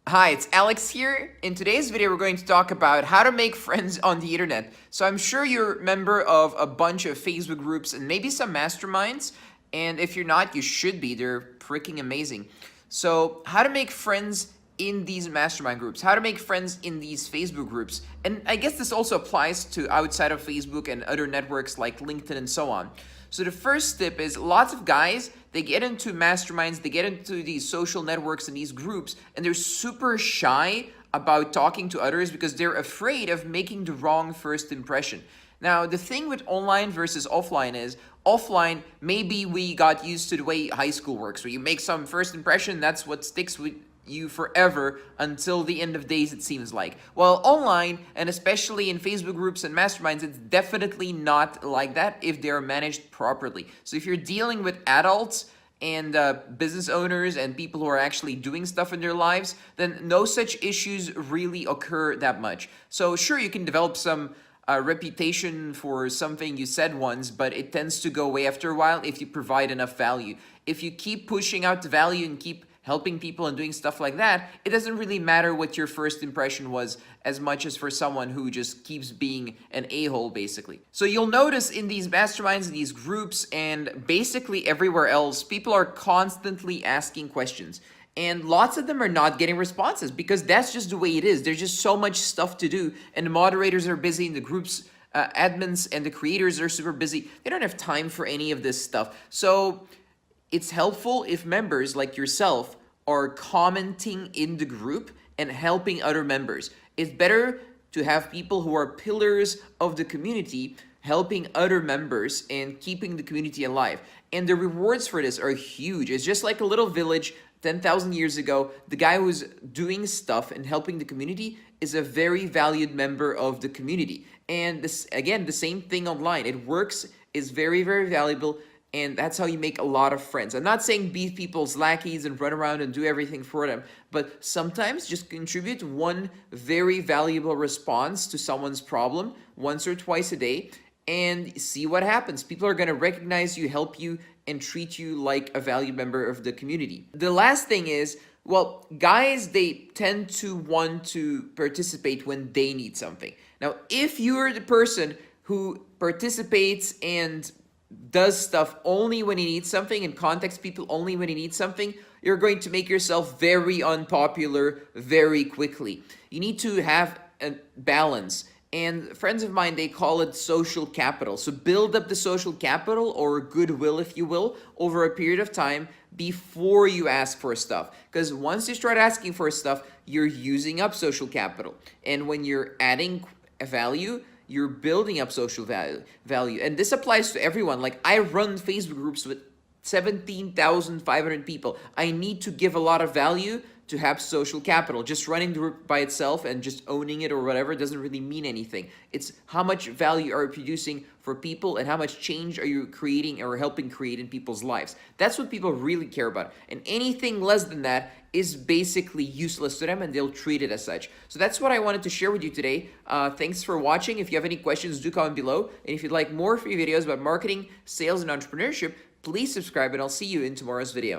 Hi, it's Alex here. In today's video, we're going to talk about how to make friends on the internet. So I'm sure you're a member of a bunch of Facebook groups and maybe some masterminds. And if you're not, you should be. They're freaking amazing. So how to make friends in these mastermind groups, how to make friends in these Facebook groups. And I guess this also applies to outside of Facebook and other networks like LinkedIn and so on. So the first tip is lots of guys, they get into masterminds, they get into these social networks and these groups, and they're super shy about talking to others because they're afraid of making the wrong first impression. Now, the thing with online versus offline is, offline, maybe we got used to the way high school works, where you make some first impression, that's what sticks with you forever until the end of days, it seems like. Well, online, and especially in Facebook groups and masterminds, it's definitely not like that if they're managed properly. So if you're dealing with adults and business owners and people who are actually doing stuff in their lives, then no such issues really occur that much. So sure, you can develop some reputation for something you said once, but it tends to go away after a while if you provide enough value. If you keep pushing out the value and keep helping people and doing stuff like that, it doesn't really matter what your first impression was as much as for someone who just keeps being an a-hole, basically. So you'll notice in these masterminds, in these groups, and basically everywhere else, people are constantly asking questions. And lots of them are not getting responses because that's just the way it is. There's just so much stuff to do, and the moderators are busy, and the groups admins and the creators are super busy. They don't have time for any of this stuff. So it's helpful if members like yourself are commenting in the group and helping other members. It's better to have people who are pillars of the community helping other members and keeping the community alive. And the rewards for this are huge. It's just like a little village 10,000 years ago. The guy who's doing stuff and helping the community is a very valued member of the community. And this, again, the same thing online. It works, is very, very valuable. And that's how you make a lot of friends. I'm not saying be people's lackeys and run around and do everything for them, but sometimes just contribute one very valuable response to someone's problem once or twice a day and see what happens. People are going to recognize you, help you, and treat you like a valued member of the community. The last thing is, well, guys, they tend to want to participate when they need something. Now, if you're the person who participates and does stuff only when he needs something and contacts people only when he needs something, you're going to make yourself very unpopular very quickly. You need to have a balance. And friends of mine, they call it social capital. So build up the social capital, or goodwill, if you will, over a period of time before you ask for stuff. Because once you start asking for stuff, you're using up social capital. And when you're adding value, you're building up social value. And this applies to everyone. Like, I run Facebook groups with 17,500 people. I need to give a lot of value to have social capital. Just running the group by itself and just owning it or whatever doesn't really mean anything. It's how much value are you producing for people and how much change are you creating or helping create in people's lives. That's what people really care about. And anything less than that is basically useless to them, and they'll treat it as such. So that's what I wanted to share with you today. Thanks for watching. If you have any questions, do comment below. And if you'd like more free videos about marketing, sales, and entrepreneurship, please subscribe, and I'll see you in tomorrow's video.